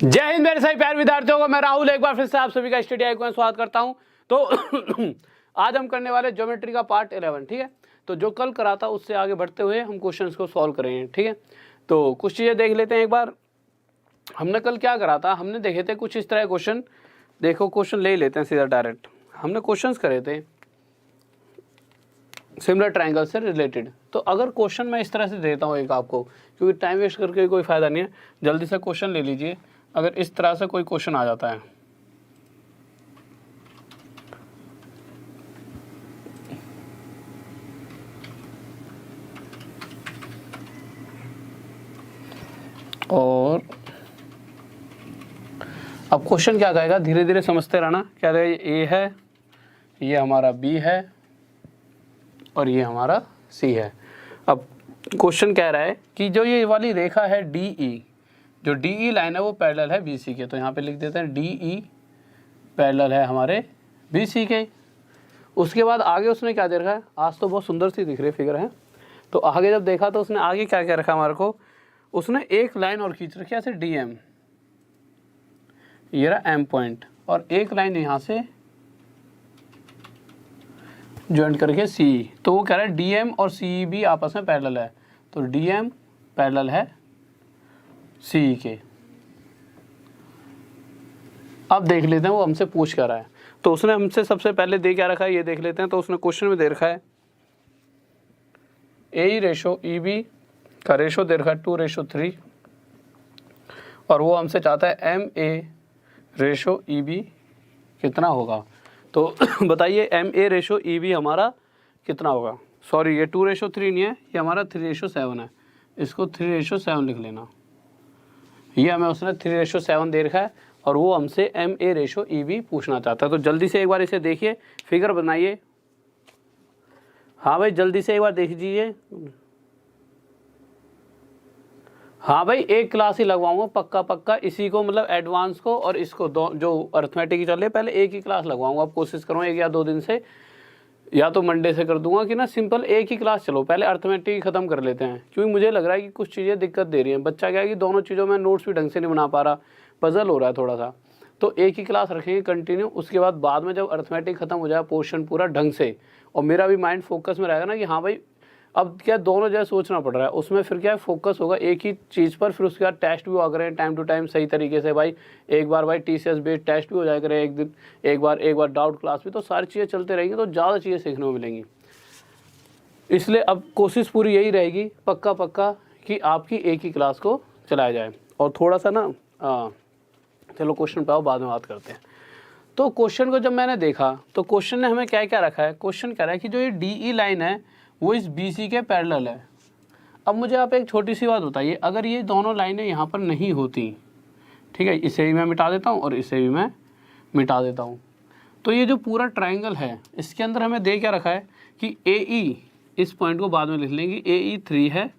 जय हिंद मेरे सभी प्यारे विद्यार्थियों को, मैं राहुल एक बार फिर से आप सभी का स्टडी आइकन में स्वागत करता हूं। तो आज हम करने वाले ज्योमेट्री का पार्ट 11। ठीक है, तो जो कल करा था उससे आगे बढ़ते हुए हम क्वेश्चंस को सॉल्व करेंगे। ठीक है, तो कुछ चीज़ें देख लेते हैं एक बार। हमने कल क्या करा था, हमने देखे थे कुछ इस तरह क्वेश्चन। देखो क्वेश्चन ले लेते हैं सीधा डायरेक्ट। हमने क्वेश्चन करे थे सिमिलर ट्रायंगल से रिलेटेड। तो अगर क्वेश्चन मैं इस तरह से देता हूँ एक आपको, क्योंकि टाइम वेस्ट करके कोई फ़ायदा नहीं है, जल्दी से क्वेश्चन ले लीजिए। अगर इस तरह से कोई क्वेश्चन आ जाता है, और अब क्वेश्चन क्या कहेगा, धीरे धीरे समझते रहना। क्या कहेगा, ए है, ये हमारा बी है और ये हमारा सी है। अब क्वेश्चन कह रहा है कि जो ये वाली रेखा है डी ई, जो डी ई लाइन है वो पैरेलल है बी सी के। तो यहाँ पे लिख देते हैं डी ई पैरेलल है हमारे बी सी के। उसके बाद आगे उसने क्या दे रखा है, आज तो बहुत सुंदर सी दिख रही फिगर है। तो आगे जब देखा तो उसने आगे क्या क्या रखा हमारे को, उसने एक लाइन और खींच रखी है ऐसे डी एम, ये रहा एम पॉइंट, और एक लाइन यहाँ से ज्वाइन करके सी। तो वो कह रहा है डी एम और सी भी आपस में पैरेलल है। तो डी एम पैरेलल है सी के। अब देख लेते हैं वो हमसे पूछ कर रहा है। तो उसने हमसे सबसे पहले दे क्या रखा है ये देख लेते हैं। तो उसने क्वेश्चन में दे रखा है ए रेशो ई बी का रेशो दे रखा है 2:3, और वो हमसे चाहता है M A ratio E B कितना होगा। तो बताइए M A ratio E B हमारा कितना होगा। सॉरी, ये 2:3 नहीं है, ये हमारा 3:7 है। इसको 3:7 लिख लेना। ये हमें उसने 3:7 दे रखा है, और वो हमसे M A ratio E B पूछना चाहता है। तो जल्दी से एक बार इसे देखिए, फिगर बनाइए। हाँ भाई, जल्दी से एक बार देख लीजिए। हाँ भाई, एक क्लास ही लगवाऊंगा पक्का पक्का, इसी को मतलब एडवांस को और इसको जो अर्थमेटिक की चल रही है पहले एक ही क्लास लगवाऊंगा। अब कोशिश करूँगा 1 या 2 दिन से, या तो मंडे से कर दूंगा कि ना सिंपल एक ही क्लास चलो, पहले अर्थमेटिक ख़त्म कर लेते हैं। क्योंकि मुझे लग रहा है कि कुछ चीज़ें दिक्कत दे रही हैं। बच्चा क्या है कि दोनों चीज़ों में नोट्स भी ढंग से नहीं बना पा रहा, पजल हो रहा है थोड़ा सा। तो एक ही क्लास रखेंगे कंटिन्यू। उसके बाद में जब अर्थमेटिक ख़त्म हो जाए पोर्शन पूरा ढंग से, और मेरा भी माइंड फोकस में रहेगा ना कि हाँ भाई अब क्या दोनों जगह सोचना पड़ रहा है, उसमें फिर क्या फोकस होगा एक ही चीज़ पर। फिर उसके बाद टेस्ट भी हुआ करें टाइम टू टाइम सही तरीके से। भाई एक बार भाई TCS बेस्ड टेस्ट भी हो जाए करें एक दिन, एक बार डाउट क्लास भी। तो सारी चीज़ें चलते रहेंगी तो ज़्यादा चीज़ें सीखने को मिलेंगी। इसलिए अब कोशिश पूरी यही रहेगी पक्का पक्का कि आपकी एक ही क्लास को चलाया जाए। और थोड़ा सा ना चलो क्वेश्चन पे आओ, बाद में बात करते हैं। तो क्वेश्चन को जब मैंने देखा तो क्वेश्चन ने हमें क्या क्या रखा है। क्वेश्चन कह रहा है कि जो ये DE लाइन है वो इस BC के पैरेलल है। अब मुझे आप एक छोटी सी बात बताइए, अगर ये दोनों लाइनें यहाँ पर नहीं होती, ठीक है, इसे भी मैं मिटा देता हूँ और इसे भी मैं मिटा देता हूँ, तो ये जो पूरा ट्रायंगल है इसके अंदर हमें दे क्या रखा है कि AE, इस पॉइंट को बाद में लिख लेंगे, AE 3 है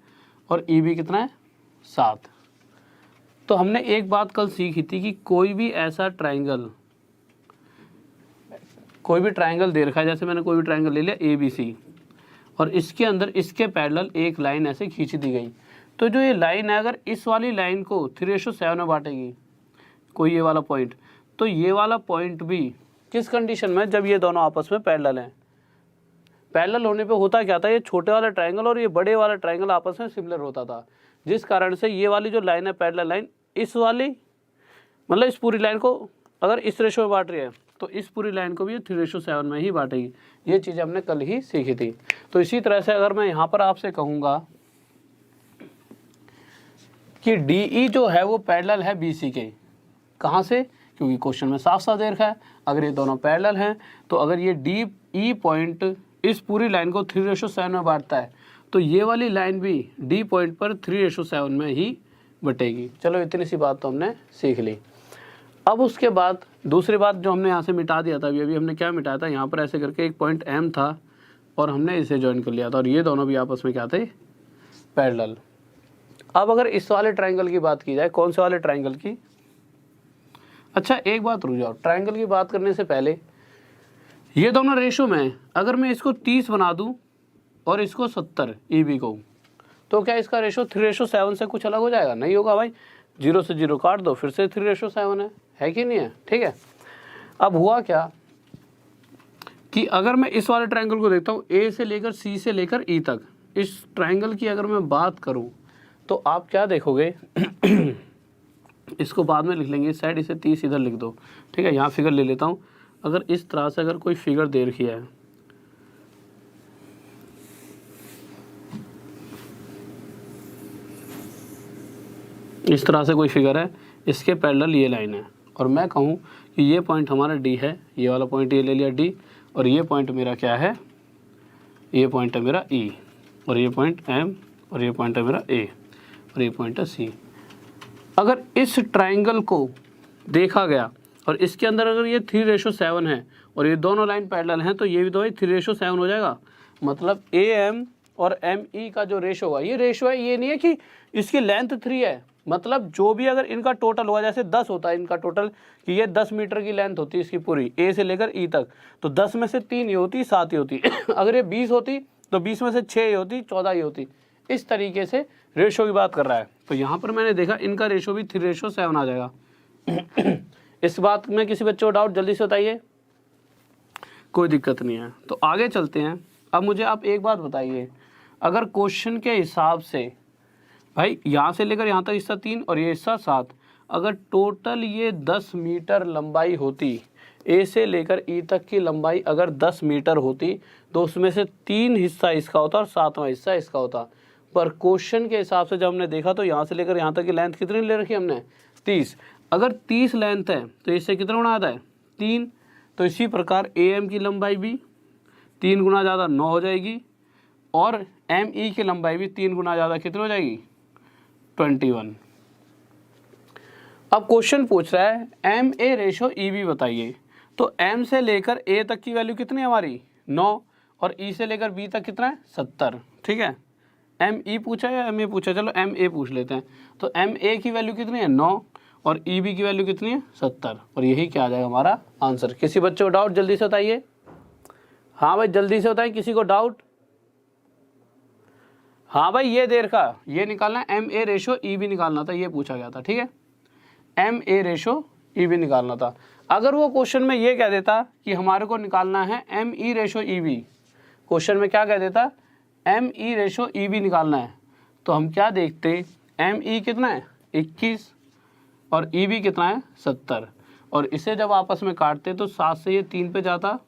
और EB कितना है 7। तो हमने एक बात कल सीखी थी कि कोई भी ट्रायंगल दे रखा है, जैसे मैंने कोई भी ट्रायंगल ले लिया ABC, और इसके अंदर इसके पैरेलल एक लाइन ऐसे खींच दी गई। तो जो ये लाइन है अगर इस वाली लाइन को 3:7 में बांटेगी कोई ये वाला पॉइंट, तो ये वाला पॉइंट भी किस कंडीशन में, जब ये दोनों आपस में पैरेलल हैं। पैरेलल होने पे होता क्या था, ये छोटे वाला ट्रायंगल और ये बड़े वाला ट्रायंगल आपस में सिमिलर होता था, जिस कारण से ये वाली जो लाइन है पैरेलल लाइन, इस वाली मतलब इस पूरी लाइन को अगर इस रेशो में बांट रही है तो इस पूरी लाइन को भी 3:7 में ही बांटेगी। ये चीज़ हमने कल ही सीखी थी। तो इसी तरह से अगर मैं यहाँ पर आपसे कहूँगा कि DE जो है वो पैरेलल है BC के, कहाँ से, क्योंकि क्वेश्चन में साफ साफ दे रखा है अगर ये दोनों पैरेलल हैं, तो अगर ये DE पॉइंट इस पूरी लाइन को 3:7 में बांटता है तो ये वाली लाइन भी D पॉइंट पर 3:7 में ही बटेगी। चलो इतनी सी बात तो हमने सीख ली। अब उसके बाद दूसरी बात जो हमने यहाँ से मिटा दिया था, अभी हमने क्या मिटाया था, यहाँ पर ऐसे करके एक पॉइंट M था और हमने इसे ज्वाइन कर लिया था, और ये दोनों भी आपस में क्या थे, पैरेलल। अब अगर इस वाले ट्रायंगल की बात की जाए, कौन से वाले ट्रायंगल की, अच्छा एक बात रुक जाओ, ट्रायंगल की बात करने से पहले ये दोनों रेशो में अगर मैं इसको 30 बना दूँ और इसको 70 EB को, तो क्या इसका रेशो 3:7 से कुछ अलग हो जाएगा? नहीं होगा भाई। 0 से 0 काट दो, फिर से 3:7 है कि नहीं है, ठीक है। अब हुआ क्या कि अगर मैं इस वाले ट्रायंगल को देखता हूँ, ए से लेकर सी से लेकर ई तक, इस ट्रायंगल की अगर मैं बात करूँ तो आप क्या देखोगे इसको बाद में लिख लेंगे, साइड इसे 30 इधर लिख दो, ठीक है। यहाँ फिगर ले लेता हूँ। अगर इस तरह से अगर कोई फिगर दे रखी है, इस तरह से कोई फिगर है, इसके पैरेलल ये लाइन है, और मैं कहूँ कि ये पॉइंट हमारा डी है, ये वाला पॉइंट ये ले लिया डी, और ये पॉइंट मेरा क्या है, ये पॉइंट है मेरा ई, और ये पॉइंट एम, और ये पॉइंट है मेरा ए, और ये पॉइंट है सी। अगर इस ट्रायंगल को देखा गया और इसके अंदर अगर ये 3:7 है और ये दोनों लाइन पैरेलल हैं, तो ये भी तो 3:7 हो जाएगा। मतलब ए एम और एम ई का जो रेशो होगा, ये रेशो है, ये नहीं है कि इसकी लेंथ 3 है। मतलब जो भी अगर इनका टोटल होगा, जैसे 10 होता है इनका टोटल, कि ये 10 मीटर की लेंथ होती है इसकी पूरी, ए से लेकर ई तक, तो 10 में से 3 ये होती, 7 ये होती अगर ये 20 होती तो 20 में से 6 ये होती, 14 ये होती। इस तरीके से रेशो की बात कर रहा है। तो यहाँ पर मैंने देखा इनका रेशो भी 3:7 आ जाएगा। इस बात में किसी बच्चे को डाउट जल्दी से बताइए, कोई दिक्कत नहीं है। तो आगे चलते हैं। अब मुझे आप एक बात बताइए, अगर क्वेश्चन के हिसाब से भाई यहाँ से लेकर यहाँ तक हिस्सा 3 और ये हिस्सा 7, अगर टोटल ये 10 मीटर लंबाई होती, ए से लेकर ई तक की लंबाई अगर 10 मीटर होती, तो उसमें से 3 हिस्सा इसका होता और 7वां हिस्सा इसका होता। पर क्वेश्चन के हिसाब से जब हमने देखा तो यहाँ से लेकर यहाँ तक की लेंथ कितनी ले रखी है हमने, 30। अगर 30 लेंथ है तो इससे कितना गुना आता है, 3। तो इसी प्रकार ए एम की लंबाई भी 3 गुना ज़्यादा 9 हो जाएगी, और एम ई की लंबाई भी 3 गुना ज़्यादा कितनी हो जाएगी, 21। अब क्वेश्चन पूछ रहा है M A ratio E B बताइए। तो एम से लेकर ए तक की वैल्यू कितनी है हमारी, 9, और ई से लेकर बी तक कितना है, 70, ठीक है। एम ई पूछा या एम ए पूछा, चलो एम ए पूछ लेते हैं। तो एम ए की वैल्यू कितनी है, 9, और ई बी की वैल्यू कितनी है, 70, और यही क्या आ जाएगा हमारा आंसर। किसी बच्चे को डाउट जल्दी से बताइए। हाँ भाई जल्दी से बताइए, किसी को डाउट। हाँ भाई ये देर का ये निकालना, M A ratio E B निकालना था, ये पूछा गया था, ठीक है। M A ratio E B निकालना था। अगर वो क्वेश्चन में ये कह देता कि हमारे को निकालना है M E ratio E B, question में क्या कह देता, M E ratio E B निकालना है, तो हम क्या देखते, एम ई कितना है 21 और ई बी कितना है 70, और इसे जब आपस में काटते तो 7 से ये 3 पे जाता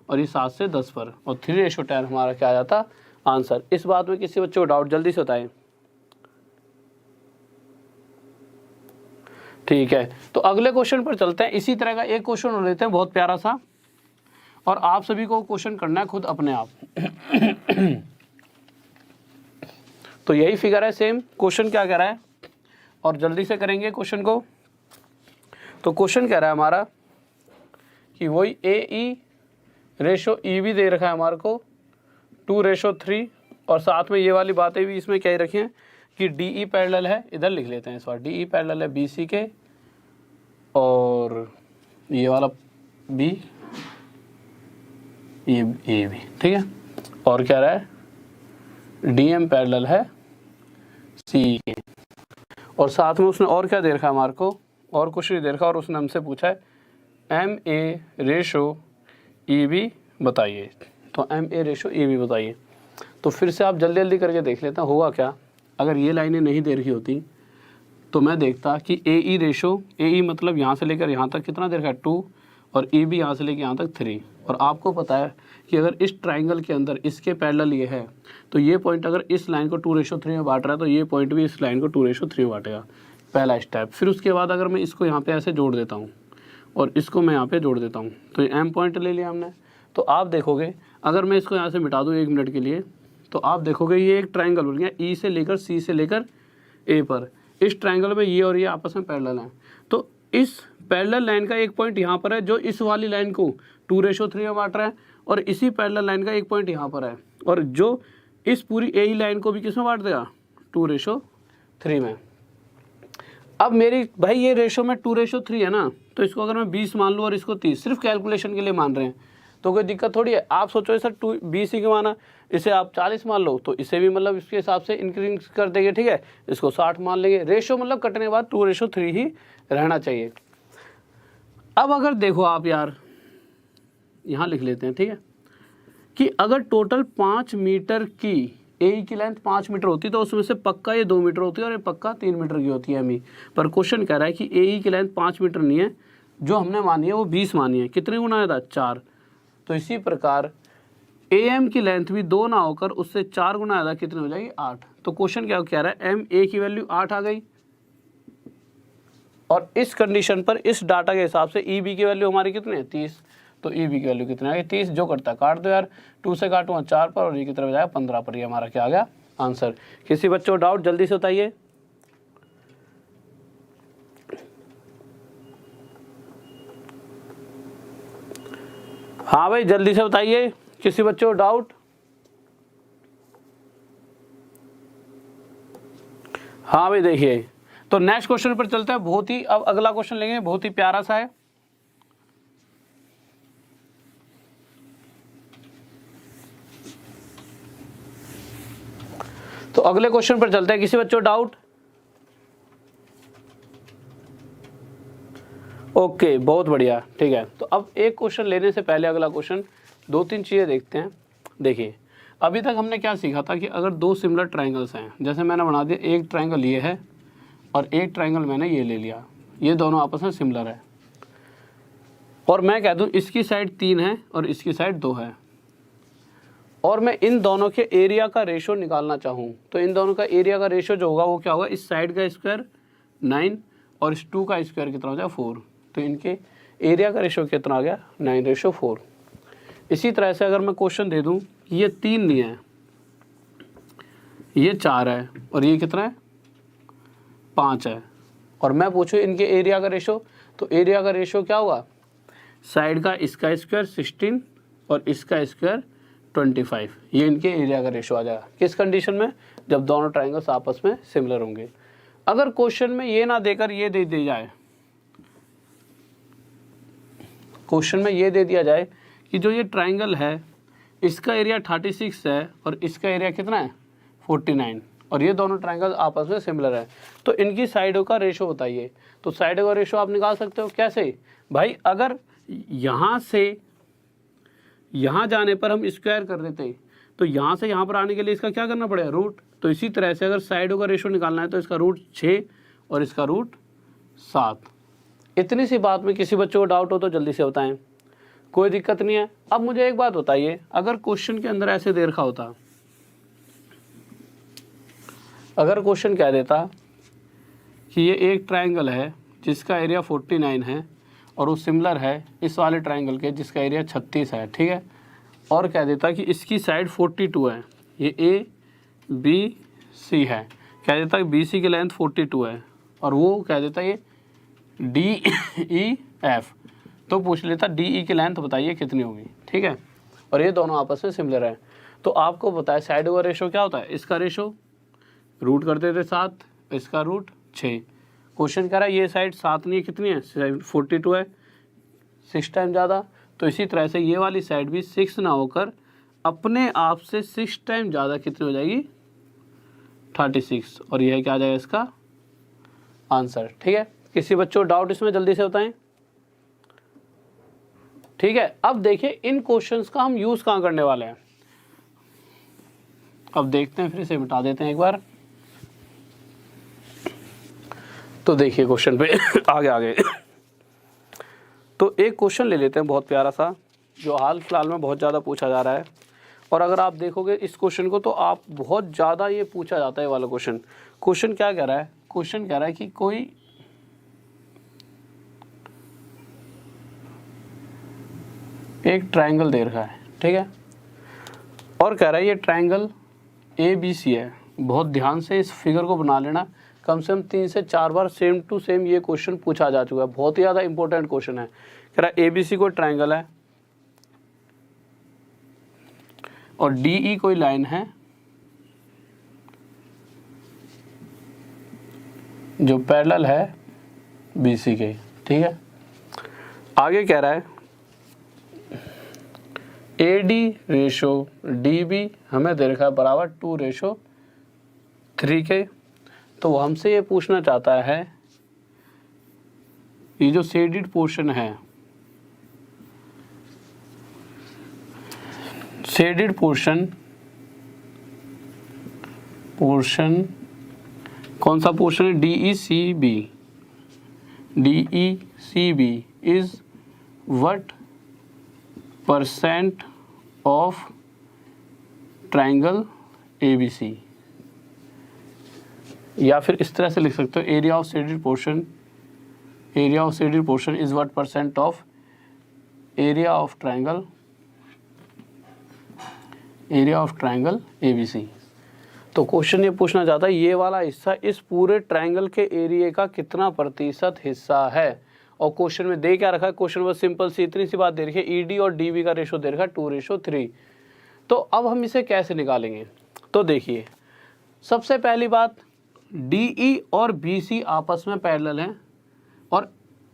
और ये 7 से 10 पर, और 3:10 हमारा क्या आ जाता आंसर। इस बात में किसी बच्चे को डाउट जल्दी से बताएं। ठीक है, तो अगले क्वेश्चन पर चलते हैं। इसी तरह का एक क्वेश्चन हो लेते हैं बहुत प्यारा सा, और आप सभी को क्वेश्चन करना है खुद अपने आप। तो यही फिगर है सेम, क्वेश्चन क्या कह रहा है, और जल्दी से करेंगे क्वेश्चन को। तो क्वेश्चन कह रहा है हमारा कि वही ए ई रेशो ई भी दे रखा है हमारे को 2:3, और साथ में ये वाली बातें भी इसमें क्या ही रखी हैं कि डी ई पैरेलल है, इधर लिख लेते हैं इस बार, डी ई पैरेलल है बी सी के, और ये वाला बी, ये ए भी, ठीक है। और क्या रहा है, डी एम पैरेलल है सी के, और साथ में उसने और क्या दे रखा है हमारे को, और कुछ नहीं दे रखा, और उसने हमसे पूछा है M A ratio E B बताइए। तो M A ratio E B बताइए। तो फिर से आप जल्दी जल्दी करके देख लेते हैं होगा क्या। अगर ये लाइनें नहीं दे रखी होती तो मैं देखता कि ए ई रेशो, ए ई मतलब यहाँ से लेकर यहाँ तक कितना दे रखा है 2, और ई बी यहाँ से लेकर यहाँ तक 3। और आपको पता है कि अगर इस ट्राइंगल के अंदर इसके पैरेलल ये है, तो ये पॉइंट अगर इस लाइन को 2:3 में बांट रहा है, तो ये पॉइंट भी इस लाइन को 2:3 में बांटेगा, पहला स्टेप। फिर उसके बाद अगर मैं इसको यहाँ पे ऐसे जोड़ देता हूँ और इसको मैं यहाँ पे जोड़ देता हूँ, तो ये एम पॉइंट ले लिया हमने। तो आप देखोगे अगर मैं इसको यहाँ से मिटा दूँ 1 मिनट के लिए, तो आप देखोगे ये एक ट्राइंगल बन गया, ई से लेकर सी से लेकर ए पर। इस ट्राइंगल में ये और ये आपस में पैरेलल हैं, तो इस पैरेलल लाइन का एक पॉइंट यहाँ पर है जो इस वाली लाइन को 2:3 में बांट रहा है, और इसी पैरेलल लाइन का एक पॉइंट यहाँ पर है, और जो इस पूरी ए ई लाइन को भी किस में बांट देगा 2:3 में। अब मेरी भाई ये रेशो में 2:3 है ना, तो इसको अगर मैं 20 मान लूँ और इसको 30, सिर्फ कैलकुलेशन के लिए मान रहे हैं, तो कोई दिक्कत थोड़ी है। आप सोचो सर 2BC क्यों आना, इसे आप 40 मान लो तो इसे भी मतलब इसके हिसाब से इंक्रीज कर देंगे, ठीक है, इसको 60 मान लेंगे। रेशो मतलब कटने के बाद 2:3 ही रहना चाहिए। अब अगर देखो आप यार यहाँ लिख लेते हैं, ठीक है, कि अगर टोटल 5 मीटर की ए की लेंथ 5 मीटर होती तो उसमें से पक्का ये 2 मीटर होती है और ये पक्का 3 मीटर की होती है एमई। पर क्वेश्चन कह रहा है कि ए की लेंथ 5 मीटर नहीं है, जो हमने मानी है वो 20 मानी है। कितने गुना आया था, 4। तो इसी प्रकार एम की लेंथ भी 2 ना होकर उससे 4 गुना आया था, कितने हो जाएगी, 8। तो क्वेश्चन क्या कह रहा है, एम ए की वैल्यू 8 आ गई, और इस कंडीशन पर इस डाटा के हिसाब से ई बी की वैल्यू हमारी कितनी है, 30। तो ई बी की वैल्यू कितनी आ गई, 30। जो करता है काट दो यार, 2 से काटूंगा 4 पर और ये की तरफ जाएगा 15 पर। ये हमारा क्या आ गया, आंसर। किसी बच्चों को डाउट जल्दी से बताइए। हाँ भाई जल्दी से बताइए, किसी बच्चों को डाउट। हाँ भाई देखिए, तो नेक्स्ट क्वेश्चन पर चलते हैं। बहुत ही, अब अगला क्वेश्चन लेंगे, बहुत ही प्यारा सा है। तो अगले क्वेश्चन पर चलते हैं। किसी बच्चों को डाउट? ओके बहुत बढ़िया, ठीक है। तो अब एक क्वेश्चन लेने से पहले अगला क्वेश्चन 2-3 चीज़ें देखते हैं। देखिए अभी तक हमने क्या सीखा था कि अगर 2 सिमिलर ट्राइंगल्स हैं, जैसे मैंने बना दिया, एक ट्राइंगल ये है और एक ट्राइंगल मैंने ये ले लिया, ये दोनों आपस में सिमिलर है, और मैं कह दूं इसकी साइड 3 है और इसकी साइड 2 है, और मैं इन दोनों के एरिया का रेशो निकालना चाहूँ, तो इन दोनों का एरिया का रेशो जो होगा वो क्या होगा, इस साइड का स्क्वायर 9 और इस 2 का स्क्वायर कितना हो जाएगा, 4। तो इनके एरिया का रेशो कितना आ गया, 9:4। इसी तरह से अगर मैं क्वेश्चन दे दूं कि ये 3 नहीं है, ये 4 है और ये कितना है, 5 है, और मैं पूछूं इनके एरिया का रेशो, तो एरिया का रेशो क्या होगा, साइड का इसका स्क्वायर 16 और इसका स्क्वायर 25। ये इनके एरिया का रेशो आ जाएगा। किस कंडीशन में, जब दोनों ट्राइंगल्स आपस में सिमिलर होंगे। अगर क्वेश्चन में ये ना देकर ये दे दी जाए, क्वेश्चन में ये दे दिया जाए कि जो ये ट्राइंगल है इसका एरिया 36 है और इसका एरिया कितना है, 49, और ये दोनों ट्राइंगल आपस में सिमिलर है, तो इनकी साइडों का रेशो बताइए। तो साइडों का रेशो आप निकाल सकते हो कैसे भाई, अगर यहाँ से यहाँ जाने पर हम स्क्वायर कर देते तो यहाँ से यहाँ पर आने के लिए इसका क्या करना पड़ेगा, रूट। तो इसी तरह से अगर साइडों का रेशो निकालना है तो इसका रूट 6 और इसका रूट 7। इतनी सी बात में किसी बच्चों को डाउट हो तो जल्दी से बताएं, कोई दिक्कत नहीं है। अब मुझे एक बात बताइए, अगर क्वेश्चन के अंदर ऐसे दे रखा होता, अगर क्वेश्चन कह देता कि ये एक ट्राइंगल है जिसका एरिया 49 है और वो सिमिलर है इस वाले ट्राइंगल के जिसका एरिया 36 है, ठीक है, और कह देता कि इसकी साइड 42 है, ये ए बी सी है, कह देता कि बी सी की लेंथ 42 है, और वो कह देता ये डी ई एफ, तो पूछ लेता डी ई की लेंथ बताइए कितनी होगी, ठीक है, और ये दोनों आपस में सिमिलर है। तो आपको बताया साइड का रेशो क्या होता है, इसका रेशो रूट करते थे 7, इसका रूट 6। क्वेश्चन कह रहा है ये साइड 7 नहीं है, कितनी है, 42 है, 6 टाइम ज़्यादा। तो इसी तरह से ये वाली साइड भी 6 ना होकर अपने आप से 6 टाइम ज़्यादा कितनी हो जाएगी, 36, और यह क्या आ जाएगा इसका आंसर, ठीक है। किसी बच्चों को डाउट इसमें जल्दी से बताएं, ठीक है। अब देखिए इन क्वेश्चंस का हम यूज़ कहाँ करने वाले हैं, अब देखते हैं, फिर इसे मिटा देते हैं एक बार। तो देखिए क्वेश्चन पे आगे तो एक क्वेश्चन ले लेते हैं बहुत प्यारा सा, जो हाल फिलहाल में बहुत ज़्यादा पूछा जा रहा है, और अगर आप देखोगे इस क्वेश्चन को तो आप बहुत ज़्यादा ये पूछा जाता है वाला क्वेश्चन। क्वेश्चन क्या कह रहा है, क्वेश्चन कह रहा है कि कोई एक ट्राइंगल दे रखा है, ठीक है, और कह रहा है ये ट्राइंगल ए बी सी है। बहुत ध्यान से इस फिगर को बना लेना, कम से कम 3 से 4 बार सेम टू सेम ये क्वेश्चन पूछा जा चुका है, बहुत ही ज़्यादा इंपॉर्टेंट क्वेश्चन है। कह रहा है ए बी सी कोई ट्राइंगल है और डी ई कोई लाइन है जो पैरेलल है बी सी के, ठीक है। आगे कह रहा है AD रेशो DB हमें दे रखा है बराबर 2:3 के। तो वो हमसे ये पूछना चाहता है ये जो शेडेड पोर्शन है, शेडेड पोर्शन कौन सा पोर्शन है? DECB is what percent of triangle ABC, या फिर इस तरह से लिख सकते हो area of shaded portion is what percent of area of triangle ABC। तो क्वेश्चन ये पूछना चाहता है ये वाला हिस्सा इस पूरे ट्राइंगल के एरिया का कितना प्रतिशत हिस्सा है। और क्वेश्चन में दे क्या रखा है? क्वेश्चन बस सिंपल सी इतनी सी बात दे रखी है, ED और DB का रेशो दे रखा है 2:3। तो अब हम इसे कैसे निकालेंगे? तो देखिए, सबसे पहली बात, DE और BC आपस में पैरेलल हैं, और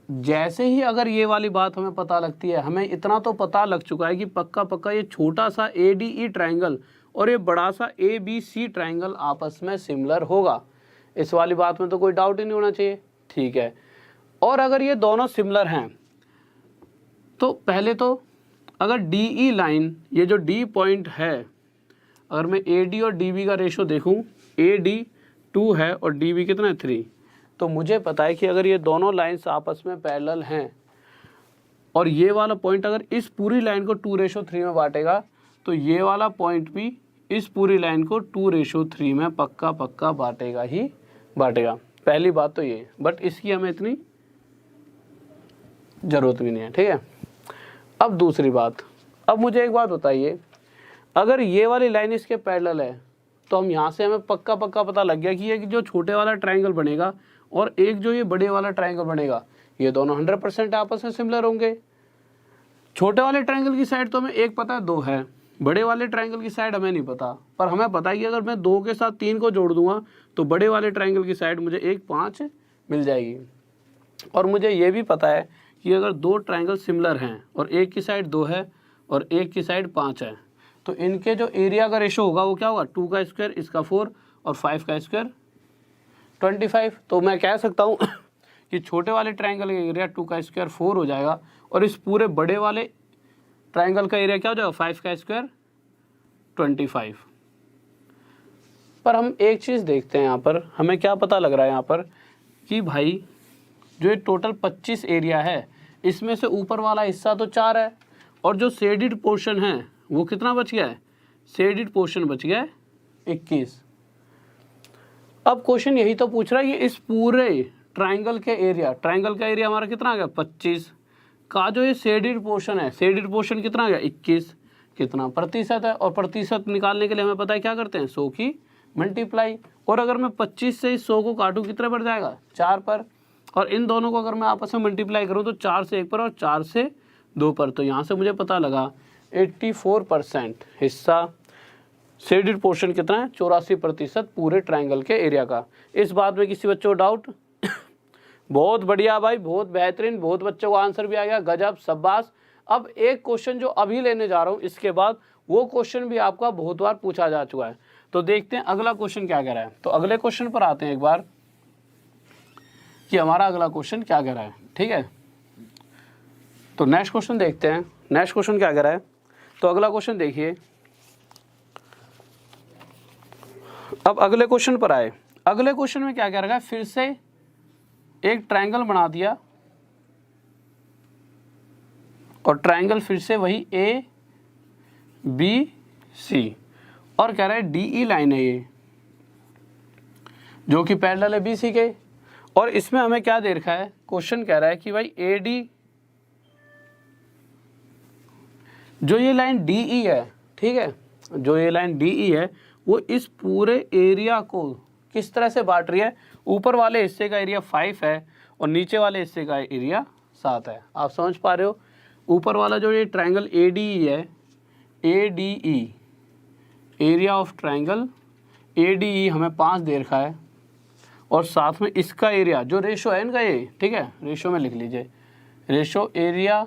जैसे ही अगर ये वाली बात हमें पता लगती है, हमें इतना तो पता लग चुका है कि पक्का ये छोटा सा ADE ट्राइंगल और ये बड़ा सा ABC ट्राइंगल आपस में सिमिलर होगा। इस वाली बात में तो कोई डाउट ही नहीं होना चाहिए, ठीक है। और अगर ये दोनों सिमिलर हैं तो पहले तो अगर DE लाइन, ये जो D पॉइंट है, अगर मैं AD और DB का रेशो देखूं, AD 2 है और DB कितना है 3, तो मुझे पता है कि अगर ये दोनों लाइन्स आपस में पैरेलल हैं और ये वाला पॉइंट अगर इस पूरी लाइन को 2:3 में बांटेगा, तो ये वाला पॉइंट भी इस पूरी लाइन को 2:3 में पक्का बांटेगा ही बांटेगा। पहली बात तो ये, बट इसकी हमें इतनी ज़रूरत भी नहीं है, ठीक है। अब दूसरी बात, अब मुझे एक बात बताइए, अगर ये वाली लाइन इसके पैरेलल है तो हम यहाँ से हमें पक्का पता लग गया कि ये जो छोटे वाला ट्राइंगल बनेगा और एक जो ये बड़े वाला ट्राइंगल बनेगा, ये दोनों 100% आपस में सिमिलर होंगे। छोटे वाले ट्राइंगल की साइड तो हमें एक पता है 2 है, बड़े वाले ट्राइंगल की साइड हमें नहीं पता, पर हमें पता है कि अगर मैं 2 के साथ 3 को जोड़ दूंगा तो बड़े वाले ट्राइंगल की साइड मुझे 1 5 मिल जाएगी। और मुझे ये भी पता है कि अगर 2 ट्राइंगल सिमिलर हैं और एक की साइड 2 है और एक की साइड 5 है, तो इनके जो एरिया का रेशो होगा वो क्या होगा? 2 का स्क्वायर इसका 4 और 5 का स्क्वायर 25। तो मैं कह सकता हूँ कि छोटे वाले ट्राइंगल का एरिया 2 का स्क्वायर 4 हो जाएगा और इस पूरे बड़े वाले ट्राइंगल का एरिया क्या हो जाएगा? 5 का स्क्वायर 25। पर हम एक चीज़ देखते हैं यहाँ पर, हमें क्या पता लग रहा है यहाँ पर कि भाई जो ये टोटल 25 एरिया है, इसमें से ऊपर वाला हिस्सा तो 4 है और जो शेडिड पोर्शन है वो कितना बच गया है? शेडिड पोर्शन बच गया है 21। अब क्वेश्चन यही तो पूछ रहा है कि इस पूरे ट्राइंगल का एरिया हमारा कितना आ गया? 25 का जो ये शेडिड पोर्शन है, शेडिड पोर्शन कितना आ गया? 21। कितना प्रतिशत है? और प्रतिशत निकालने के लिए हमें पता है क्या करते हैं? 100 की मल्टीप्लाई। और अगर मैं 25 से इस 100 को काटूँ कितने पर जाएगा? 4 पर। और इन दोनों को अगर मैं आपस में मल्टीप्लाई करूँ तो 4 से 1 पर और 4 से 2 पर। तो यहाँ से मुझे पता लगा 84% हिस्सा शेडेड पोर्शन कितना है? 84% पूरे ट्राइंगल के एरिया का। इस बात में किसी बच्चों को डाउट? बहुत बढ़िया भाई, बहुत बेहतरीन, बहुत बच्चों को आंसर भी आ गया, गजब, शाबाश। अब एक क्वेश्चन जो अभी लेने जा रहा हूँ, इसके बाद वो क्वेश्चन भी आपका बहुत बार पूछा जा चुका है। तो देखते हैं अगला क्वेश्चन क्या कह रहा है। तो अगले क्वेश्चन पर आते हैं एक बार कि हमारा अगला क्वेश्चन क्या कह रहा है, ठीक है। तो नेक्स्ट क्वेश्चन देखते हैं, नेक्स्ट क्वेश्चन क्या कह रहा है। तो अगला क्वेश्चन देखिए, अब अगले क्वेश्चन पर आए। अगले क्वेश्चन में क्या कह रहा है? फिर से एक ट्रायंगल बना दिया और ट्रायंगल फिर से वही ABC और कह रहा है DE लाइन है ये जो कि पैरेलल है BC के। और इसमें हमें क्या दे रखा है? क्वेश्चन कह रहा है कि भाई AD जो ये लाइन DE है, ठीक है, जो ये लाइन DE है वो इस पूरे एरिया को किस तरह से बांट रही है? ऊपर वाले हिस्से का एरिया 5 है और नीचे वाले हिस्से का एरिया 7 है। आप समझ पा रहे हो? ऊपर वाला जो ये ट्रायंगल ADE है, ADE area of triangle ADE हमें 5 दे रखा है और साथ में इसका एरिया जो रेशो है इनका ये, ठीक है, रेशो में लिख लीजिए, रेशो एरिया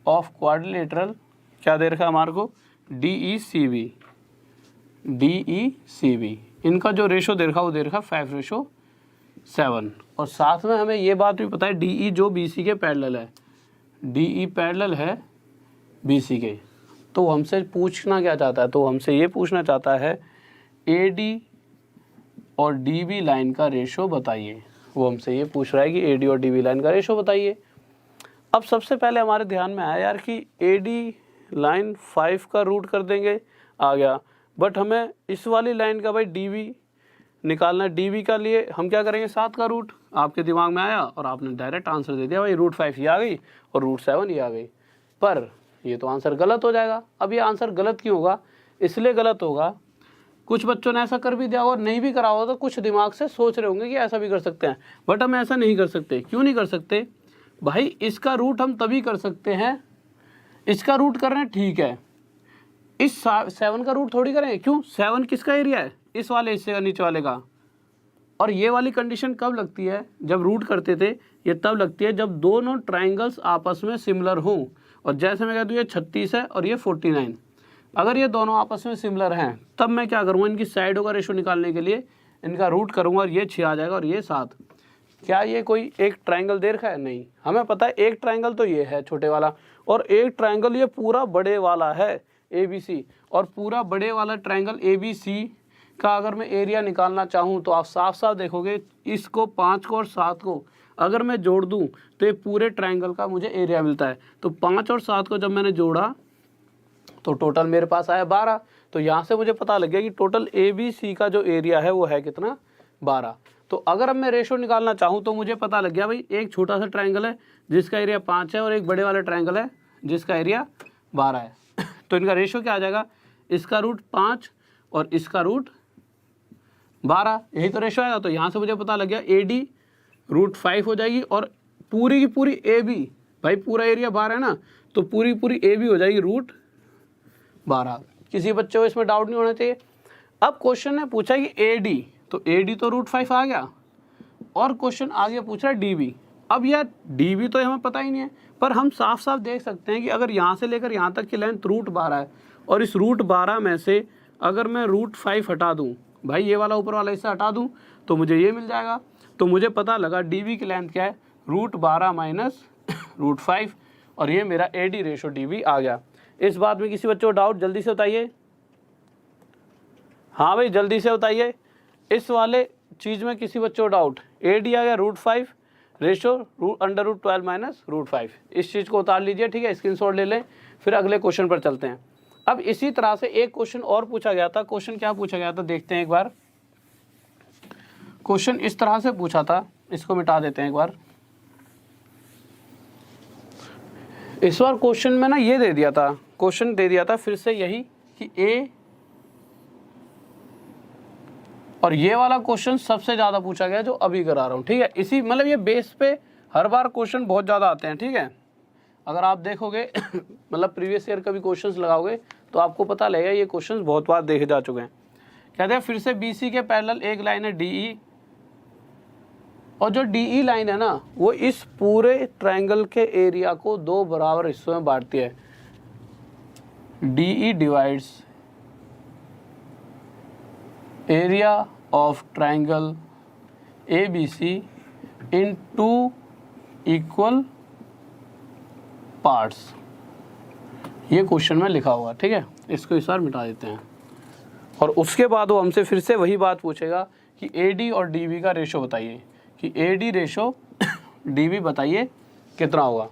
ऑफ क्वाड्रिलेटरल क्या दे रखा है हमारे को, DECB, इनका जो रेशो दे रखा वो दे रखा 5:7। और साथ में हमें ये बात भी पता है DE जो BC के पैरेलल है, DE पैरेलल है BC के। तो हमसे पूछना क्या चाहता है, तो हमसे ये पूछना चाहता है AD और DB लाइन का रेशो बताइए। वो हमसे ये पूछ रहा है कि AD और DB लाइन का रेशो बताइए। अब सबसे पहले हमारे ध्यान में आया यार कि AD लाइन 5 का रूट कर देंगे, आ गया, बट हमें इस वाली लाइन का भाई DB निकालना है। DB का लिए हम क्या करेंगे, 7 का रूट। आपके दिमाग में आया और आपने डायरेक्ट आंसर दे दिया भाई √5 ये आ गई और √7 ये आ गई। पर ये तो आंसर गलत हो जाएगा। अब ये आंसर गलत क्यों होगा, इसलिए गलत होगा, कुछ बच्चों ने ऐसा कर भी दिया और नहीं भी करा होगा, तो कुछ दिमाग से सोच रहे होंगे कि ऐसा भी कर सकते हैं, बट हम ऐसा नहीं कर सकते। क्यों नहीं कर सकते भाई, इसका रूट हम तभी कर सकते हैं, इसका रूट कर रहे हैं ठीक है, इस 7 का रूट थोड़ी करें। क्यों, 7 किसका एरिया है, इस वाले हिस्से का, नीचे वाले का। और ये वाली कंडीशन कब लगती है, जब रूट करते थे, ये तब लगती है जब दोनों ट्राइंगल्स आपस में सिमिलर हों। और जैसे मैं कह दूँ ये 36 है और ये 49, अगर ये दोनों आपस में सिमिलर हैं तब मैं क्या करूँगा, इनकी साइडों का रेशो निकालने के लिए इनका रूट करूँगा और ये 6 आ जाएगा और ये 7। क्या ये कोई एक ट्राइंगल दे रखा है, नहीं, हमें पता है एक ट्राइंगल तो ये है छोटे वाला, और एक ट्राइंगल ये पूरा बड़े वाला है ABC। और पूरा बड़े वाला ट्राइंगल ABC का अगर मैं एरिया निकालना चाहूँ तो आप साफ साफ देखोगे, इसको 5 को और 7 को अगर मैं जोड़ दूँ तो ये पूरे ट्राइंगल का मुझे एरिया मिलता है। तो 5 और 7 को जब मैंने जोड़ा तो टोटल मेरे पास आया 12। तो यहाँ से मुझे पता लग गया कि टोटल ABC का जो एरिया है वो है कितना, 12। तो अगर अब मैं रेशो निकालना चाहूँ तो मुझे पता लग गया भाई, एक छोटा सा ट्राइंगल है जिसका एरिया 5 है और एक बड़े वाला ट्राइंगल है जिसका एरिया 12 है। तो इनका रेशो क्या आ जाएगा, इसका रूट 5 और इसका रूट 12, यही तो रेशो आएगा। तो यहाँ से मुझे पता लग गया AD √5 हो जाएगी और पूरी की पूरी AB, भाई पूरा एरिया 12 है ना, तो पूरी पूरी AB हो जाएगी √12। किसी बच्चे को इसमें डाउट नहीं होना चाहिए। अब क्वेश्चन ने पूछा कि AD, तो AD तो √5 आ गया, और क्वेश्चन आगे पूछ रहा है DB। अब यार DB तो हमें पता ही नहीं है, पर हम साफ साफ देख सकते हैं कि अगर यहाँ से लेकर यहाँ तक की लेंथ √12 है और इस √12 में से अगर मैं √5 हटा दूँ, भाई ये वाला ऊपर वाला हिस्सा हटा दूँ, तो मुझे ये मिल जाएगा। तो मुझे पता लगा DB की लेंथ क्या है, √12 माइनस √5, और ये मेरा AD रेशो DB आ गया। इस बात में किसी बच्चे को डाउट, जल्दी से बताइए। हाँ भाई जल्दी से बताइए, इस वाले चीज़ में किसी बच्चे को डाउट। AD आ गया √5, रेशो √12 माइनस √5, इस चीज़ को उतार लीजिए, ठीक है, स्क्रीनशॉट ले लें। फिर अगले क्वेश्चन पर चलते हैं। अब इसी तरह से एक क्वेश्चन और पूछा गया था। क्वेश्चन क्या पूछा गया था देखते हैं एक बार। क्वेश्चन इस तरह से पूछा था, इसको मिटा देते हैं एक बार। इस बार क्वेश्चन में ना ये दे दिया था, क्वेश्चन दे दिया था फिर से यही कि A, और ये वाला क्वेश्चन सबसे ज़्यादा पूछा गया जो अभी करा रहा हूँ, ठीक है। इसी मतलब ये बेस पे हर बार क्वेश्चन बहुत ज़्यादा आते हैं, ठीक है। अगर आप देखोगे मतलब प्रीवियस ईयर का भी क्वेश्चंस लगाओगे तो आपको पता लगेगा ये क्वेश्चंस बहुत बार देखे जा चुके हैं। कहते हैं फिर से BC के पैरेलल एक लाइन है DE, और जो DE लाइन है ना वो इस पूरे ट्रायंगल के एरिया को 2 बराबर हिस्सों में बांटती है। DE divides area of triangle ABC in 2 equal parts. ये क्वेश्चन में लिखा हुआ, ठीक है। इसको इस बार मिटा देते हैं। और उसके बाद वो हमसे फिर से वही बात पूछेगा कि AD और DB का रेशो बताइए, कि AD रेशो DB बताइए कितना होगा।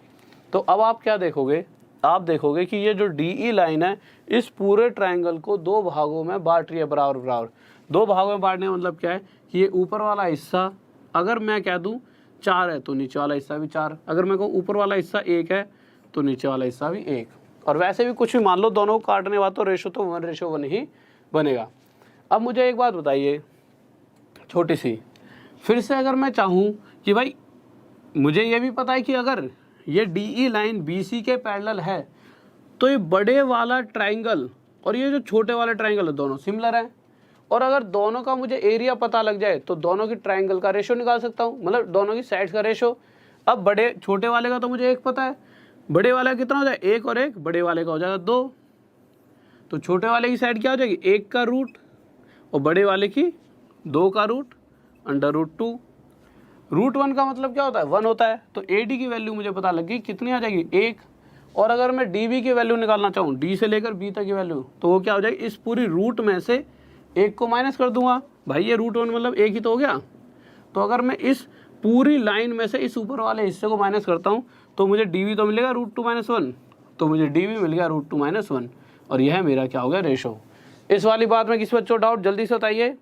तो अब आप क्या देखोगे, आप देखोगे कि ये जो DE लाइन है इस पूरे ट्रायंगल को 2 भागों में बांट रही है, बराबर बराबर। 2 भागों में बांटने का मतलब क्या है कि ये ऊपर वाला हिस्सा अगर मैं कह दूं 4 है तो नीचे वाला हिस्सा भी 4, अगर मैं कहूँ ऊपर वाला हिस्सा 1 है तो नीचे वाला हिस्सा भी 1। और वैसे भी कुछ भी मान लो, दोनों को काटने बाद तो रेशो तो 1:1 ही बनेगा। अब मुझे एक बात बताइए छोटी सी, फिर से अगर मैं चाहूँ कि भाई मुझे ये भी पता है कि अगर ये DE लाइन BC के पैरेलल है तो ये बड़े वाला ट्रायंगल और ये जो छोटे वाले ट्रायंगल है दोनों सिमिलर हैं, और अगर दोनों का मुझे एरिया पता लग जाए तो दोनों की ट्रायंगल का रेशो निकाल सकता हूँ, मतलब दोनों की साइड्स का रेशो। अब बड़े छोटे वाले का तो मुझे 1 पता है, बड़े वाला कितना हो जाएगा 1 और 1, बड़े वाले का हो जाएगा 2। तो छोटे वाले की साइड क्या हो जाएगी 1 का रूट और बड़े वाले की 2 का रूट √2। √1 का मतलब क्या होता है 1 होता है। तो AD की वैल्यू मुझे पता लग गई कितनी आ जाएगी 1। और अगर मैं DB की वैल्यू निकालना चाहूँ D से लेकर B तक की वैल्यू, तो वो क्या हो जाएगी इस पूरी रूट में से 1 को माइनस कर दूंगा। भाई ये √1 मतलब 1 ही तो हो गया। तो अगर मैं इस पूरी लाइन में से इस ऊपर वाले हिस्से को माइनस करता हूँ तो मुझे DB तो मिलेगा √2 - 1। तो मुझे DB मिल गया √2 - 1 और यह मेरा क्या हो गया रेशो। इस वाली बात में किसी बच्चों डाउट जल्दी से बताइए।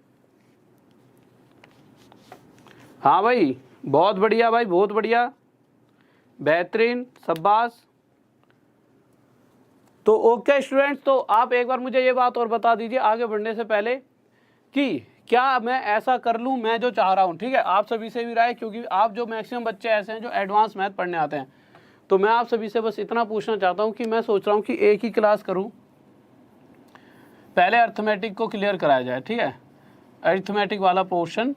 हाँ भाई बहुत बढ़िया भाई, बहुत बढ़िया, बेहतरीन, शाबाश। तो ओके स्टूडेंट्स, तो आप एक बार मुझे ये बात और बता दीजिए आगे बढ़ने से पहले कि क्या मैं ऐसा कर लूँ मैं जो चाह रहा हूँ। ठीक है, आप सभी से भी राय, क्योंकि आप जो मैक्सिमम बच्चे ऐसे हैं जो एडवांस मैथ पढ़ने आते हैं, तो मैं आप सभी से बस इतना पूछना चाहता हूँ कि मैं सोच रहा हूँ कि एक ही क्लास करूँ, पहले अर्थमेटिक को क्लियर कराया जाए। ठीक है, अर्थमेटिक वाला पोर्शन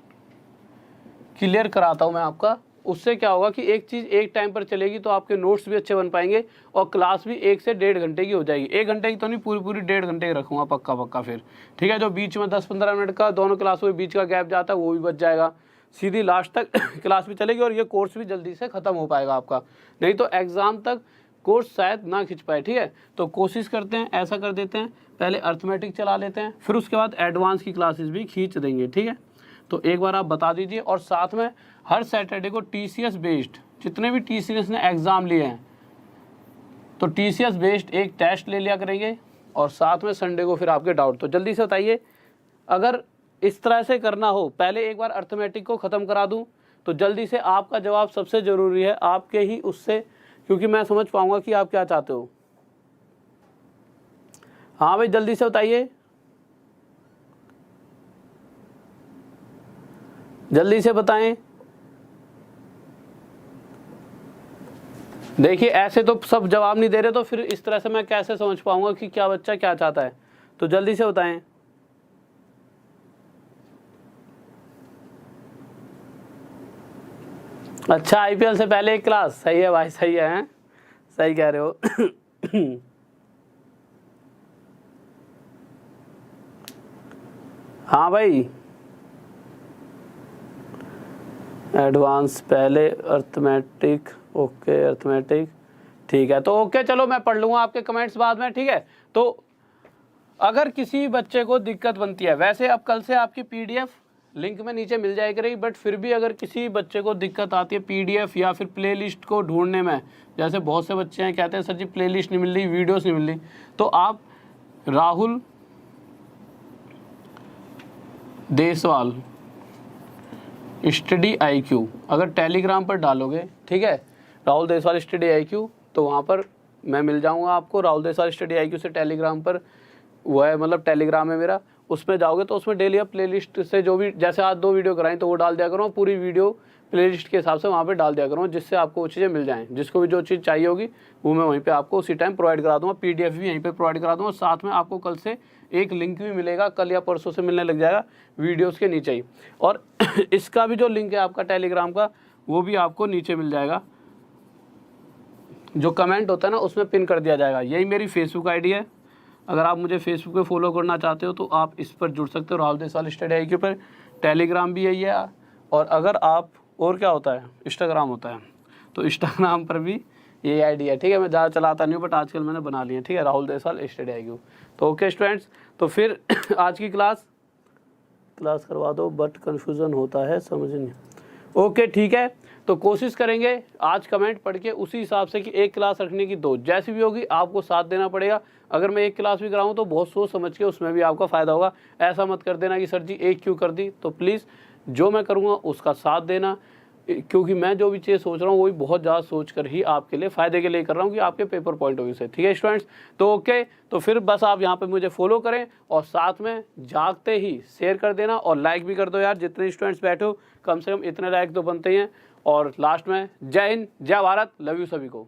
क्लियर कराता हूँ मैं आपका। उससे क्या होगा कि एक चीज़ एक टाइम पर चलेगी तो आपके नोट्स भी अच्छे बन पाएंगे और क्लास भी 1 से 1.5 घंटे की हो जाएगी। 1 घंटे की तो नहीं, पूरी 1.5 घंटे की रखूँगा पक्का फिर। ठीक है, जो बीच में 10-15 मिनट का दोनों क्लासों के बीच का गैप जाता है वो भी बच जाएगा, सीधी लास्ट तक क्लास भी चलेगी और ये कोर्स भी जल्दी से ख़त्म हो पाएगा आपका। नहीं तो एग्ज़ाम तक कोर्स शायद ना खिंच पाए। ठीक है, तो कोशिश करते हैं ऐसा कर देते हैं, पहले अर्थमेटिक चला लेते हैं, फिर उसके बाद एडवांस की क्लासेस भी खींच देंगे। ठीक है, तो एक बार आप बता दीजिए। और साथ में हर सैटरडे को TCS बेस्ड जितने भी TCS ने एग्ज़ाम लिए हैं तो TCS बेस्ड एक टेस्ट ले लिया करेंगे और साथ में संडे को फिर आपके डाउट। तो जल्दी से बताइए, अगर इस तरह से करना हो, पहले एक बार अर्थमेटिक को ख़त्म करा दूं तो जल्दी से आपका जवाब सबसे ज़रूरी है, आपके ही उससे, क्योंकि मैं समझ पाऊँगा कि आप क्या चाहते हो। हाँ भाई जल्दी से बताइए, जल्दी से बताएं। देखिए ऐसे तो सब जवाब नहीं दे रहे, तो फिर इस तरह से मैं कैसे समझ पाऊंगा कि क्या बच्चा क्या चाहता है। तो जल्दी से बताएं। अच्छा, IPL से पहले एक क्लास, सही है भाई, सही है, हैं? सही कह रहे हो। हाँ भाई, एडवांस पहले अर्थमेटिक, ओके अर्थमेटिक, ठीक है। तो ओके चलो मैं पढ़ लूँगा आपके कमेंट्स बाद में। ठीक है, तो अगर किसी बच्चे को दिक्कत बनती है, वैसे अब कल से आपकी PDF लिंक में नीचे मिल जाएगी रही, बट फिर भी अगर किसी बच्चे को दिक्कत आती है PDF या फिर प्लेलिस्ट को ढूंढने में, जैसे बहुत से बच्चे हैं कहते हैं सर जी प्लेलिस्ट नहीं मिल रही, वीडियोस नहीं मिल रही, तो आप राहुल देसवाल स्टडी IQ अगर टेलीग्राम पर डालोगे, ठीक है, राहुल देसवाल स्टडी IQ, तो वहाँ पर मैं मिल जाऊँगा आपको। राहुल देसवाल स्टडी IQ से टेलीग्राम पर वो है, मतलब टेलीग्राम है मेरा, उसमें जाओगे तो उसमें डेली आप प्लेलिस्ट से जो भी, जैसे आज 2 वीडियो कराई तो वो डाल दिया करो, पूरी वीडियो प्लेलिस्ट के हिसाब से वहाँ पे डाल दिया करो, जिससे आपको वो चीज़ें मिल जाएँ। जिसको भी जो चीज़ चाहिए होगी वो मैं वहीं पे आपको उसी टाइम प्रोवाइड करा दूँगा, PDF भी यहीं पे प्रोवाइड करा दूँगा। साथ में आपको कल से एक लिंक भी मिलेगा, कल या परसों से मिलने लग जाएगा वीडियोज़ के नीचे ही। और इसका भी जो लिंक है आपका टेलीग्राम का, वो भी आपको नीचे मिल जाएगा, जो कमेंट होता है ना उसमें पिन कर दिया जाएगा। यही मेरी फेसबुक ID है, अगर आप मुझे फेसबुक पे फॉलो करना चाहते हो तो आप इस पर जुड़ सकते हो, राहुल देसवाल स्टडी IQ पर। टेलीग्राम भी यही है, और अगर आप, और क्या होता है, इंस्टाग्राम होता है, तो इंस्टाग्राम पर भी यही ID है। ठीक है, मैं ज़्यादा चलाता नहीं हूँ बट आजकल मैंने बना लिया। ठीक है, राहुल देसवाल स्टडी IQ। तो ओके स्टूडेंट्स, तो फिर आज की क्लास करवा दो, बट कन्फ्यूज़न होता है, समझ नहीं। ओके ठीक है, तो कोशिश करेंगे आज कमेंट पढ़ के उसी हिसाब से कि एक क्लास रखने की 2, जैसी भी होगी आपको साथ देना पड़ेगा। अगर मैं एक क्लास भी कराऊँ तो बहुत सोच समझ के उसमें भी आपका फ़ायदा होगा। ऐसा मत कर देना कि सर जी एक क्यों कर दी। तो प्लीज़ जो मैं करूँगा उसका साथ देना, क्योंकि मैं जो भी चीज़ सोच रहा हूँ वो भी बहुत ज़्यादा सोच कर ही आपके लिए फ़ायदे के लिए कर रहा हूँ, कि आपके पेपर पॉइंट ऑफ व्यू से। ठीक है स्टूडेंट्स, तो ओके, तो फिर बस आप यहाँ पे मुझे फॉलो करें और साथ में जागते ही शेयर कर देना और लाइक भी कर दो यार। जितने स्टूडेंट्स बैठे हो कम से कम इतने लाइक तो बनते ही हैं। और लास्ट में जय हिंद, जय भारत, लव यू सभी को।